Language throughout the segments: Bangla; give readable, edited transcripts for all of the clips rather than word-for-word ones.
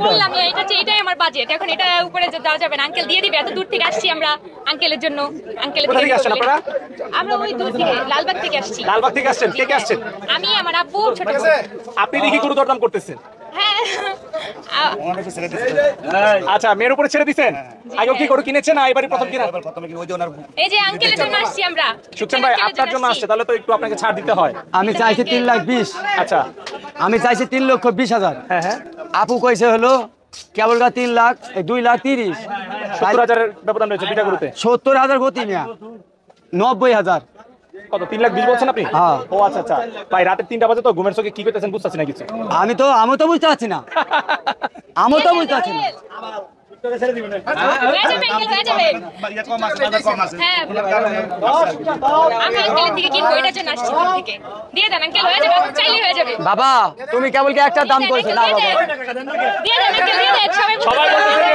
বললাম এটাই আমার বাজেট। এখন এটা উপরে দেওয়া যাবে না, আঙ্কেল দিয়ে দিবে। এত দূর থেকে আসছি আমরা আঙ্কেলের জন্য। কোথা থেকে আসছেন আপনারা? আমরা ওই দূর থেকে লালবাগ থেকে আসছি। লালবাগ থেকে আসছেন? কে কে আসছেন? আমি, আমার আব্বু, ছোট বোন। আপনি দেখি গরু দরদাম করতেছেন? হ্যাঁ। আচ্ছা, মেয়ের উপরে ছেড়ে দিচ্ছেন? আগে কি গরু কিনেছেন না এবারই প্রথম কিনা? এই যে আঙ্কেলের জন্য আসছি আমরা। সুকচান ভাই আপনার জন্য আসছে, তাহলে তো একটু আপনাকে ছাড় দিতে হয়। আমি চাইছি 3,20,000। আচ্ছা, আমি চাইছি 3,20,000। হ্যাঁ হ্যাঁ, আপু কইছে হলো কেবল 2,30,000। 70,000 ব্যবধান রয়েছে দুইটা গরুতে। 70,000 গতি মিয়া, 90,000। কত? 3,20,000 বলছেন আপনি? হ্যাঁ। ও আচ্ছা আচ্ছা ভাই, রাতে 3টা বাজে তো ঘুমের চোখে কি করতেছেন বুঝতেছি না কিছু। আমি তো বুঝতে পারছি না। আমি তো বুঝতে পারছি না। হয়ে যাবে আঙ্কেল, হয়ে যাবে। হ্যাঁ, আমি আঙ্কেলের থেকে কিনবো, এটার জন্য আসছি দূর থেকে। দিয়ে দেন আঙ্কেল, হয়ে যাবে। আপনি চাইলেই হয়ে যাবে। বাবা তুমি কেবল কি একটা দাম কইছো না বাবা? দিয়ে দেন আঙ্কেল, দিয়ে দেন। সবাই বলতেছে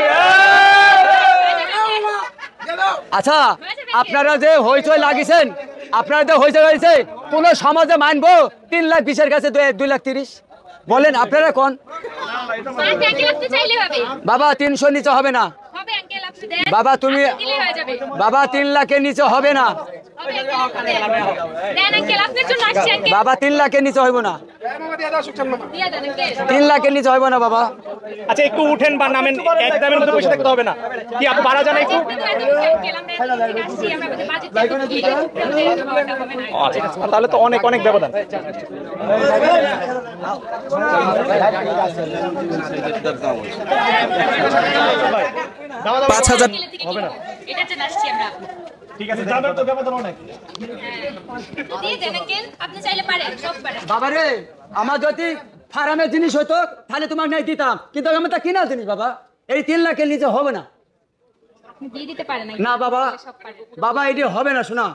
আচ্ছা, আপনারা যে হইচই লাগিয়েছেন, আপনারা যে হইচই লাগিয়েছে, কোন সমাজে মানবো 3,20,000 কাছে 2,30,000? বলেন আপনারা কোন? আঙ্কেল আপনি চাইলেই হবে। বাবা 300 নিচে হবে না। হবে আঙ্কেল, আপনি দেন। বাবা তুমি, দিলেই হয়ে যাবে। বাবা 3 লাখের নিচে হবে না। হবে আঙ্কেল, আপনি দেন। দেন আঙ্কেল, আপনার জন্য আসছি আঙ্কেল। বাবা 3 লাখের নিচে হইব না। দিয়ে দেন আঙ্কেল। 3 লাখের নিচে হইব না বাবা। আচ্ছা, একটু উঠেন বা নামেন, একদমই মতো পয়সা থাকতে হবে না কি? আপু ভাড়া জানা একটু? আচ্ছা, তাহলে তো অনেক অনেক ব্যবধান। পাঁচ হাজার হবে না, এটার জন্য আসছি আমরা। ঠিক আছে, দামের তো ব্যবধান অনেক। দিয়ে দেন আঙ্কেল, আপনি চাইলে পারেন, সব পারেন। বাবা রে, আমার যদি ফার্মের জিনিস হইতো তাহলে তোমাকে নাই দিতাম, কিন্তু আমার তা কিনা জিনিস বাবা। এই 3 লাখের নিচে হবে না। আপনি দিয়ে দিতে পারেন না বাবা, সব পারবো। বাবা এটি হবে না, শোনা,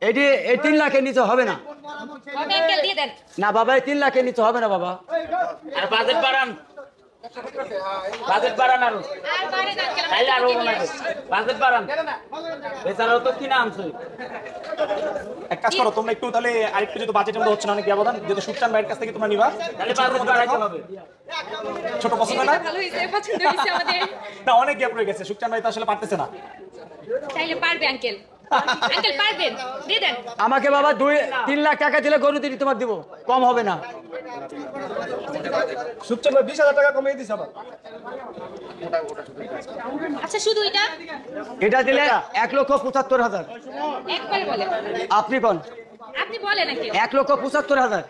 এটি এই 3 লাখের নিচে হবে না। হবে আঙ্কেল, দিয়ে দেন। না বাবা, এই 3 লাখের নিচে হবে না বাবা। আর বাজেট বাড়ান, বাজেট বাড়ান আরো, আর পারেন আঙ্কেল, তাইলে আরো বানাবে। বাজেট বাড়ান, বেচারাও তো কিনা আনছে। এক কাজ করো তোমরা একটু, তাহলে আরেকটু যেহেতু বাজেটের মধ্যে হচ্ছে না, অনেক ব্যবধান, যেহেতু সুকচান ভাইয়ের কাছ থেকে তোমরা নিবা, তাহলে বাজেট বাড়াইতে হবে। ছোট পছন্দ না? ভালো হইছে, পছন্দ হইছে আমাদের। না, অনেক গ্যাপ রয়ে গেছে, সুকচান ভাই তো আসলে পারতেছে না। চাইলে পারবে আঙ্কেল। আঙ্কেল পারবেন, দিয়ে দেন। আমাকে বাবা 3 লাখ টাকা দিলে গরু দিদি তোমার দিব, কম হবে না। সুকচান ভাই 20,000 টাকা কমিয়ে দিছে আবার। আচ্ছা, শুধু এটা এটা দিলে 1,75,000। একবারে বলেন। আপনি কোন? আপনি বলেন আঙ্কেল। 1,75,000।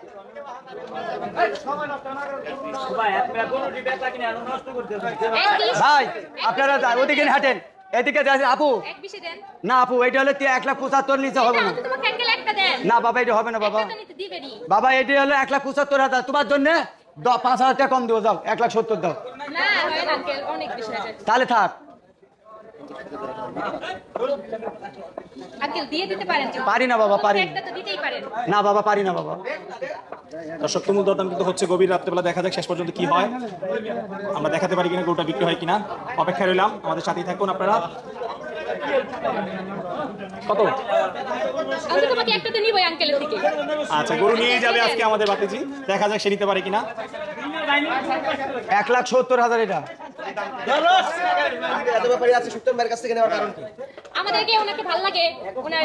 ভাই আপনি গরু দি বেচা কিনা আরো নষ্ট করতেছেন। ভাই আপনারা ওদিকে হাঁটেন, এদিকে যাচ্ছে আপু। এক বিশে দেন। না আপু, এটা হলে 1,75,000 নিচে হবে না। তোমাকে আঙ্কেল একটা দেন। না বাবা, এটা হবে না বাবা। একটা নিতে দিবেনই। বাবা এটি হলো 1,75,000, তোমার জন্য 5,000 টাকা কম দেবো, যাও 1,70,000 দাও। না হয় না আঙ্কেল, অনেক বেশি হয়ে যায়। তাহলে থাক। আঙ্কেল দিয়ে দিতে পারেন তো? পারি না বাবা, পারি না। একটা তো দিতেই পারেন। না বাবা, পারি না বাবা। দর্শক, তুমুল দরদাম কিন্তু হচ্ছে গভীর রাত্রেবেলা, দেখা যাক শেষ পর্যন্ত কি হয়। আমরা দেখাতে পারি কিনা গরুটা বিক্রি হয় কিনা, অপেক্ষায় রইলাম। আমাদের সাথেই থাকুন আপনারা। কত? আমি তোমাকে একটাতে নিবই আঙ্কেলের থেকে। আচ্ছা, গরু নিয়ে যাবে আজকে আমাদের বাতিজি, দেখা যাক সে নিতে পারে কিনা। 1,70,000 এটা। আমাদেরকে ওনাকে ভালো লাগে, ওনার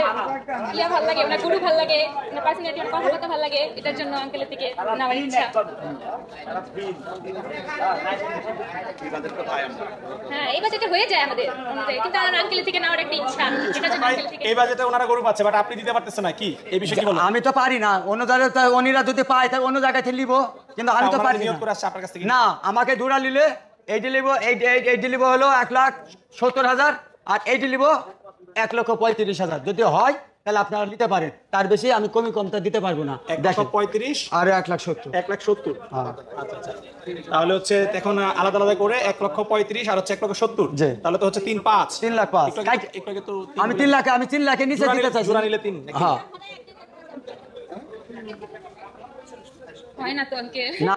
ভালো লাগে, ওনার গরু ভালো লাগে, ওনার পার্সোনালিটি, ওনার কথাবার্তা ভালো লাগে, এটার জন্য আঙ্কেলের থেকে নেওয়ার ইচ্ছা। হ্যাঁ, এই বাজেটে হয়ে যায় আমাদের অনুযায়ী, কিন্তু আমার আঙ্কেলের থেকে নেওয়ার একটা ইচ্ছা, এটার জন্য আঙ্কেলের থেকে। এই বাজেটে ওনারা গরু পাচ্ছে, বাট আপনি দিতে পারতেছেন না, কি এই বিষয়ে কি বলবো? আমি তো পারি না, অন্য জায়গায় অন্যরা যদি পায় তাহলে অন্য জায়গায় থেকে নিব, কিন্তু আমি তো পারি নিয়োগ করে আসছে আপনার কাছ থেকে। না। আমাকে দুরা নিলে এইটি নিব, এইটি নিব হলো 1,70,000, আর এইটি নিব 1,35,000। যদি হয় তাহলে আপনারা নিতে পারেন, তার বেশি আমি কমটা দিতে পারবো না। 1,35,000 আর 1,70,000। 1,70,000। হ্যাঁ। আচ্ছা আচ্ছা, তাহলে হচ্ছে এখন আলাদা আলাদা করে 1,35,000 আর হচ্ছে 1,70,000, জি। তাহলে তো হচ্ছে 3,5,000। 3,05,000। একটু আগে তো আমি 3 লাখের নিচে দিতে চাইছি। জোড়া নিলে 3। হ্যাঁ। হয় না তো আঙ্কেল। না।